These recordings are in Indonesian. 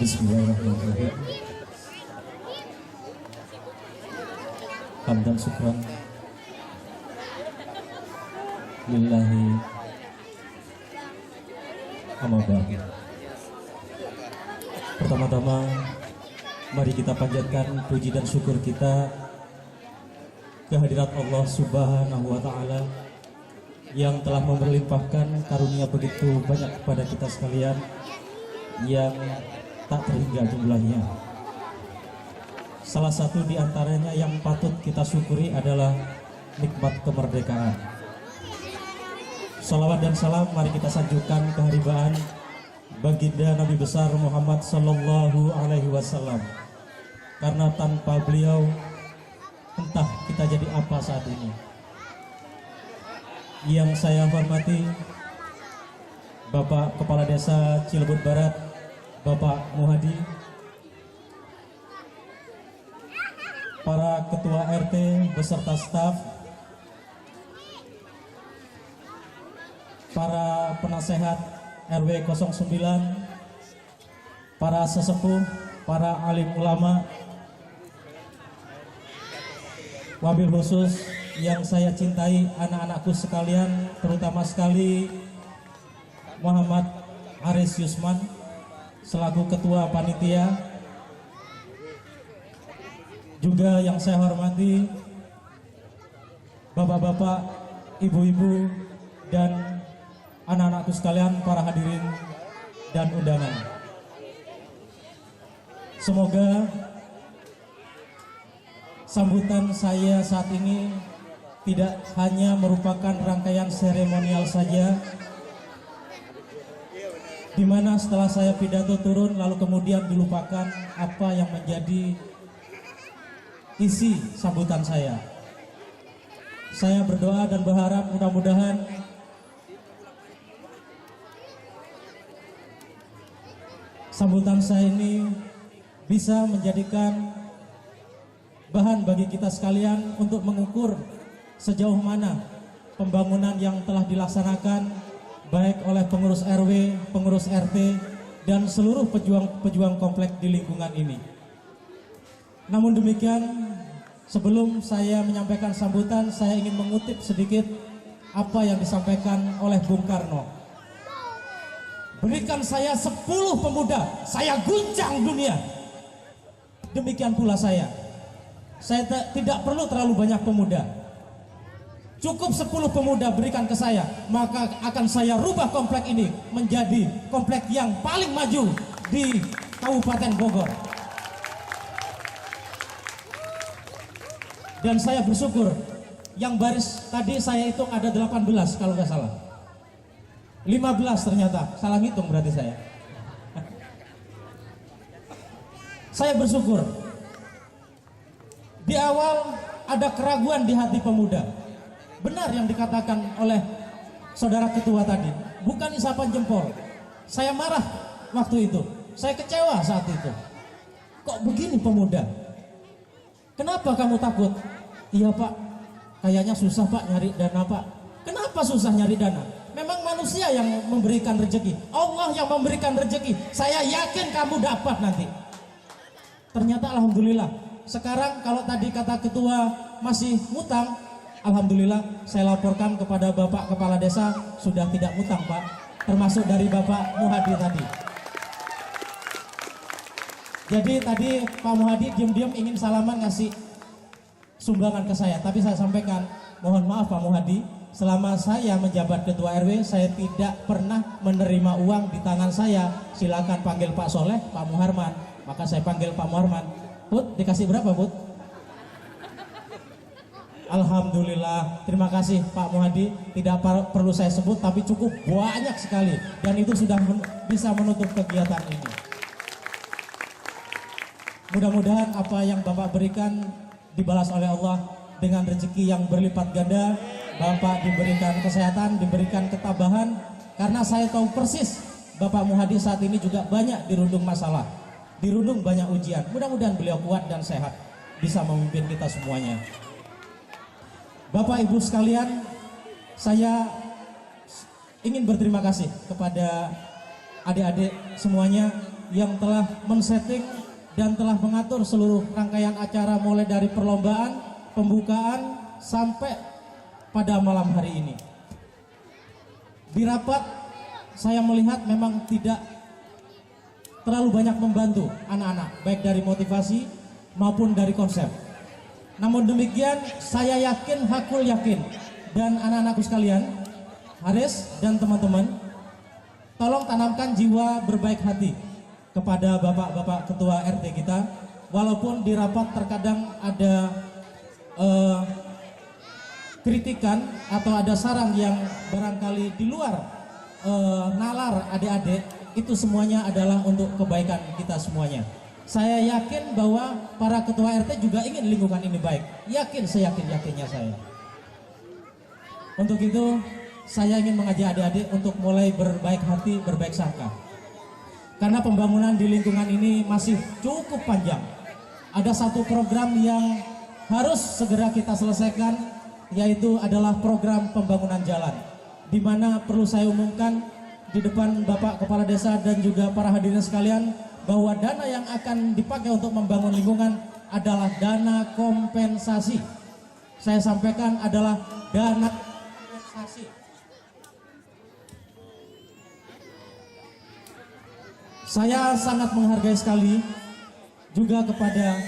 Bismillahirrahmanirrahim. Hamdan syukran lillahi amma ba'du. Pertama-tama mari kita panjatkan puji dan syukur kita kehadirat Allah Subhanahu wa taala yang telah memberlimpahkan karunia begitu banyak kepada kita sekalian yang tak terhingga jumlahnya. Salah satu di antaranya yang patut kita syukuri adalah nikmat kemerdekaan. Salawat dan salam mari kita sanjungkan keharibaan baginda Nabi besar Muhammad sallallahu alaihi wasallam. Karena tanpa beliau entah kita jadi apa saat ini. Yang saya hormati Bapak Kepala Desa Cilebut Barat, Bapak Muhadi, para ketua RT beserta staf, para penasehat RW 09, para sesepuh, para alim ulama, wabil khusus yang saya cintai anak-anakku sekalian, terutama sekali Muhammad Aris Yusman selaku ketua panitia, juga yang saya hormati bapak-bapak, ibu-ibu, dan anak-anakku sekalian, para hadirin dan undangan. Semoga sambutan saya saat ini tidak hanya merupakan rangkaian seremonial saja, di mana setelah saya pidato turun lalu kemudian dilupakan apa yang menjadi isi sambutan saya. Saya berdoa dan berharap mudah-mudahan sambutan saya ini bisa menjadikan bahan bagi kita sekalian untuk mengukur sejauh mana pembangunan yang telah dilaksanakan baik oleh pengurus RW, pengurus RT, dan seluruh pejuang-pejuang komplek di lingkungan ini. Namun demikian, sebelum saya menyampaikan sambutan, saya ingin mengutip sedikit apa yang disampaikan oleh Bung Karno. Berikan saya 10 pemuda, saya guncang dunia. Demikian pula saya tidak perlu terlalu banyak pemuda. Cukup 10 pemuda berikan ke saya, maka akan saya rubah komplek ini menjadi komplek yang paling maju di Kabupaten Bogor. Dan saya bersyukur, yang baris tadi saya hitung ada 18 kalau nggak salah. 15 ternyata, salah ngitung berarti saya. Saya bersyukur. Di awal ada keraguan di hati pemuda. Benar yang dikatakan oleh saudara ketua tadi, bukan isapan jempol. Saya marah waktu itu, saya kecewa saat itu. Kok begini pemuda? Kenapa kamu takut? Iya Pak, kayaknya susah Pak nyari dana Pak. Kenapa susah nyari dana? Memang manusia yang memberikan rezeki, Allah yang memberikan rezeki. Saya yakin kamu dapat nanti. Ternyata alhamdulillah, sekarang kalau tadi kata ketua masih ngutang, alhamdulillah saya laporkan kepada Bapak Kepala Desa sudah tidak ngutang Pak, termasuk dari Bapak Muhadi tadi. Jadi tadi Pak Muhadi diam-diam ingin salaman ngasih sumbangan ke saya, tapi saya sampaikan mohon maaf Pak Muhadi, selama saya menjabat ketua RW saya tidak pernah menerima uang di tangan saya. Silakan panggil Pak Soleh, Pak Muharman. Maka saya panggil Pak Muharman, Put, dikasih berapa Put? Alhamdulillah, terima kasih Pak Muhadi. Tidak perlu saya sebut, tapi cukup banyak sekali, dan itu sudah bisa menutup kegiatan ini. Mudah-mudahan apa yang Bapak berikan dibalas oleh Allah dengan rezeki yang berlipat ganda. Bapak diberikan kesehatan, diberikan ketabahan, karena saya tahu persis Bapak Muhadi saat ini juga banyak dirundung masalah, dirundung banyak ujian. Mudah-mudahan beliau kuat dan sehat, bisa memimpin kita semuanya. Bapak Ibu sekalian, saya ingin berterima kasih kepada adik-adik semuanya yang telah men-setting dan telah mengatur seluruh rangkaian acara mulai dari perlombaan, pembukaan sampai pada malam hari ini. Di rapat saya melihat memang tidak terlalu banyak membantu anak-anak, baik dari motivasi maupun dari konsep. Namun demikian saya yakin, hakul yakin, dan anak-anakku sekalian, Haris dan teman-teman, tolong tanamkan jiwa berbaik hati kepada bapak-bapak ketua RT kita. Walaupun di rapat terkadang ada kritikan atau ada saran yang barangkali di luar nalar adik-adik, itu semuanya adalah untuk kebaikan kita semuanya. Saya yakin bahwa para ketua RT juga ingin lingkungan ini baik. Yakin, seyakin-yakinnya saya. Untuk itu, saya ingin mengajak adik-adik untuk mulai berbaik hati, berbaik sangka. Karena pembangunan di lingkungan ini masih cukup panjang. Ada satu program yang harus segera kita selesaikan, yaitu adalah program pembangunan jalan. Di mana perlu saya umumkan di depan Bapak Kepala Desa dan juga para hadirin sekalian, bahwa dana yang akan dipakai untuk membangun lingkungan adalah dana kompensasi. Saya sampaikan adalah dana kompensasi. Saya sangat menghargai sekali juga kepada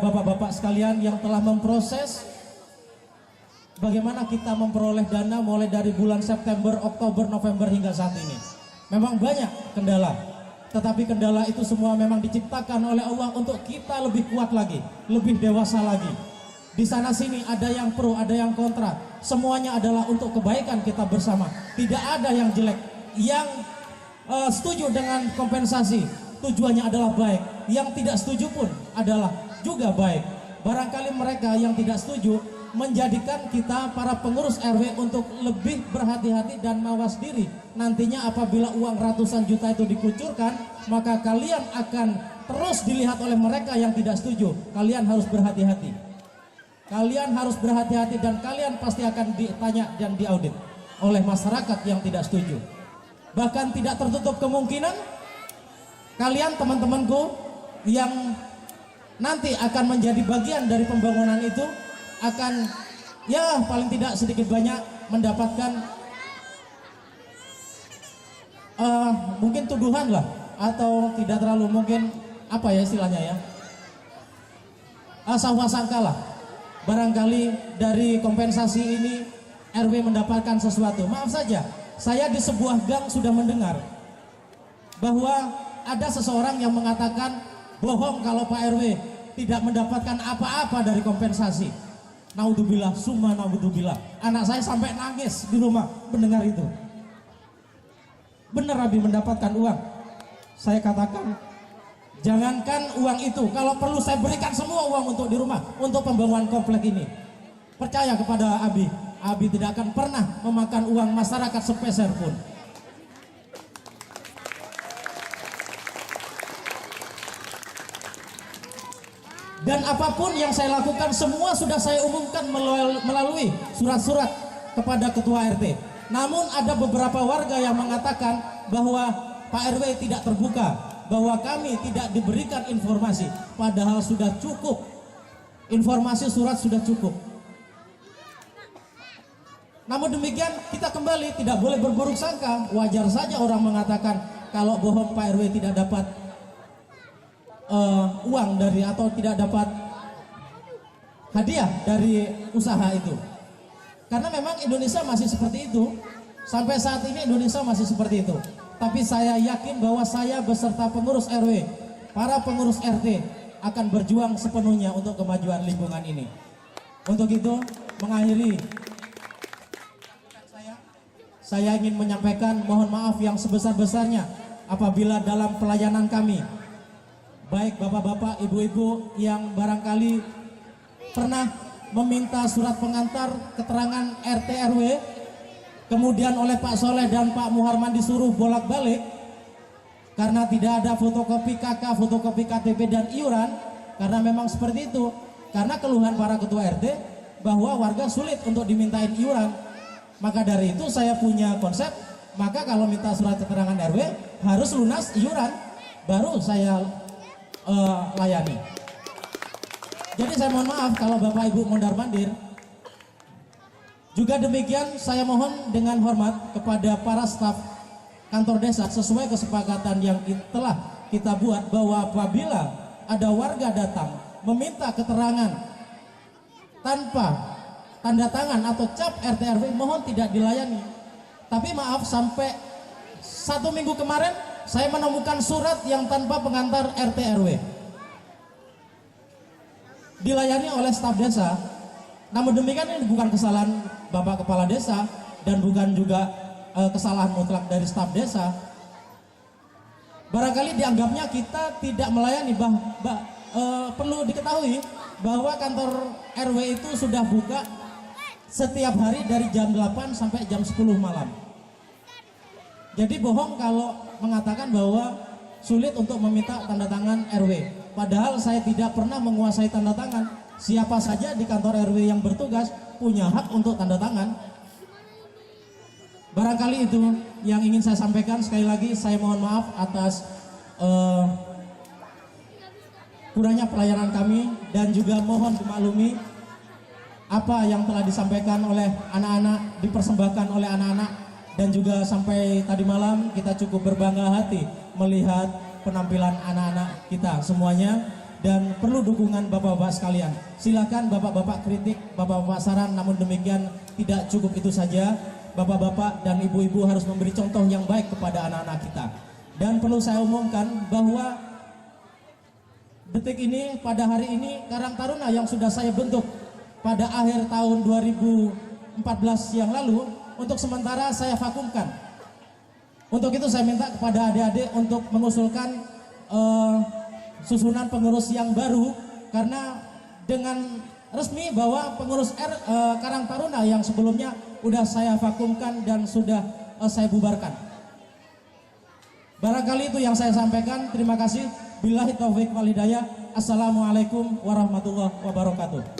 bapak-bapak sekalian yang telah memproses bagaimana kita memperoleh dana mulai dari bulan September, Oktober, November hingga saat ini. Memang banyak kendala, tetapi kendala itu semua memang diciptakan oleh Allah untuk kita lebih kuat lagi, lebih dewasa lagi. Di sana sini ada yang pro, ada yang kontra. Semuanya adalah untuk kebaikan kita bersama. Tidak ada yang jelek. Yang setuju dengan kompensasi tujuannya adalah baik. Yang tidak setuju pun adalah juga baik. Barangkali mereka yang tidak setuju menjadikan kita para pengurus RW untuk lebih berhati-hati dan mawas diri. Nantinya apabila uang ratusan juta itu dikucurkan, maka kalian akan terus dilihat oleh mereka yang tidak setuju. Kalian harus berhati-hati. Kalian harus berhati-hati dan kalian pasti akan ditanya dan diaudit oleh masyarakat yang tidak setuju. Bahkan tidak tertutup kemungkinan kalian, teman-temanku, yang nanti akan menjadi bagian dari pembangunan itu akan, ya paling tidak sedikit banyak mendapatkan mungkin tuduhan lah, atau tidak terlalu mungkin apa ya istilahnya ya, sangka lah. Barangkali dari kompensasi ini RW mendapatkan sesuatu. Maaf saja, saya di sebuah gang sudah mendengar bahwa ada seseorang yang mengatakan bohong kalau Pak RW tidak mendapatkan apa-apa dari kompensasi. Naudzubillah, summa naudzubillah. Anak saya sampai nangis di rumah mendengar itu. Benar Abi mendapatkan uang? Saya katakan, jangankan uang itu, kalau perlu saya berikan semua uang untuk di rumah, untuk pembangunan komplek ini. Percaya kepada Abi, Abi tidak akan pernah memakan uang masyarakat sepeser pun. Dan apapun yang saya lakukan semua sudah saya umumkan melalui surat-surat kepada ketua RT. Namun ada beberapa warga yang mengatakan bahwa Pak RW tidak terbuka, bahwa kami tidak diberikan informasi, padahal sudah cukup. Informasi surat sudah cukup. Namun demikian kita kembali tidak boleh berburuk sangka. Wajar saja orang mengatakan kalau bohong Pak RW tidak dapat uang dari atau tidak dapat hadiah dari usaha itu. Karena memang Indonesia masih seperti itu. Sampai saat ini Indonesia masih seperti itu. Tapi saya yakin bahwa saya beserta pengurus RW, para pengurus RT akan berjuang sepenuhnya untuk kemajuan lingkungan ini. Untuk itu, mengakhiri saya ingin menyampaikan mohon maaf yang sebesar-besarnya apabila dalam pelayanan kami, baik bapak-bapak, ibu-ibu yang barangkali pernah meminta surat pengantar keterangan RT RW, kemudian oleh Pak Soleh dan Pak Muharman disuruh bolak-balik karena tidak ada fotokopi KK, fotokopi KTP dan iuran. Karena memang seperti itu, karena keluhan para ketua RT, bahwa warga sulit untuk dimintain iuran. Maka dari itu saya punya konsep, maka kalau minta surat keterangan RW harus lunas iuran, baru saya layani. Jadi saya mohon maaf kalau Bapak Ibu mondar-mandir. Juga demikian saya mohon dengan hormat kepada para staf kantor desa, sesuai kesepakatan yang telah kita buat, bahwa apabila ada warga datang meminta keterangan tanpa tanda tangan atau cap RT RW, mohon tidak dilayani. Tapi maaf, sampai 1 minggu kemarin saya menemukan surat yang tanpa pengantar RT RW dilayani oleh staf desa. Namun demikian ini bukan kesalahan Bapak Kepala Desa dan bukan juga kesalahan mutlak dari staf desa. Barangkali dianggapnya kita tidak melayani. Perlu diketahui bahwa kantor RW itu sudah buka setiap hari dari jam 8 sampai jam 10 malam. Jadi bohong kalau mengatakan bahwa sulit untuk meminta tanda tangan RW. Padahal saya tidak pernah menguasai tanda tangan. Siapa saja di kantor RW yang bertugas punya hak untuk tanda tangan. Barangkali itu yang ingin saya sampaikan. Sekali lagi saya mohon maaf atas kurangnya pelayanan kami, dan juga mohon dimaklumi apa yang telah disampaikan oleh anak-anak, dipersembahkan oleh anak-anak, dan juga sampai tadi malam kita cukup berbangga hati melihat penampilan anak-anak kita semuanya. Dan perlu dukungan bapak-bapak sekalian. Silakan bapak-bapak kritik, bapak-bapak saran, namun demikian tidak cukup itu saja. Bapak-bapak dan ibu-ibu harus memberi contoh yang baik kepada anak-anak kita. Dan perlu saya umumkan bahwa detik ini, pada hari ini, Karang Taruna yang sudah saya bentuk pada akhir tahun 2014 yang lalu, untuk sementara saya vakumkan. Untuk itu saya minta kepada adik-adik untuk mengusulkan susunan pengurus yang baru, karena dengan resmi bahwa pengurus Karang Taruna yang sebelumnya sudah saya vakumkan dan sudah saya bubarkan. Barangkali itu yang saya sampaikan. Terima kasih. Billahi taufik wal hidayah. Assalamualaikum warahmatullahi wabarakatuh.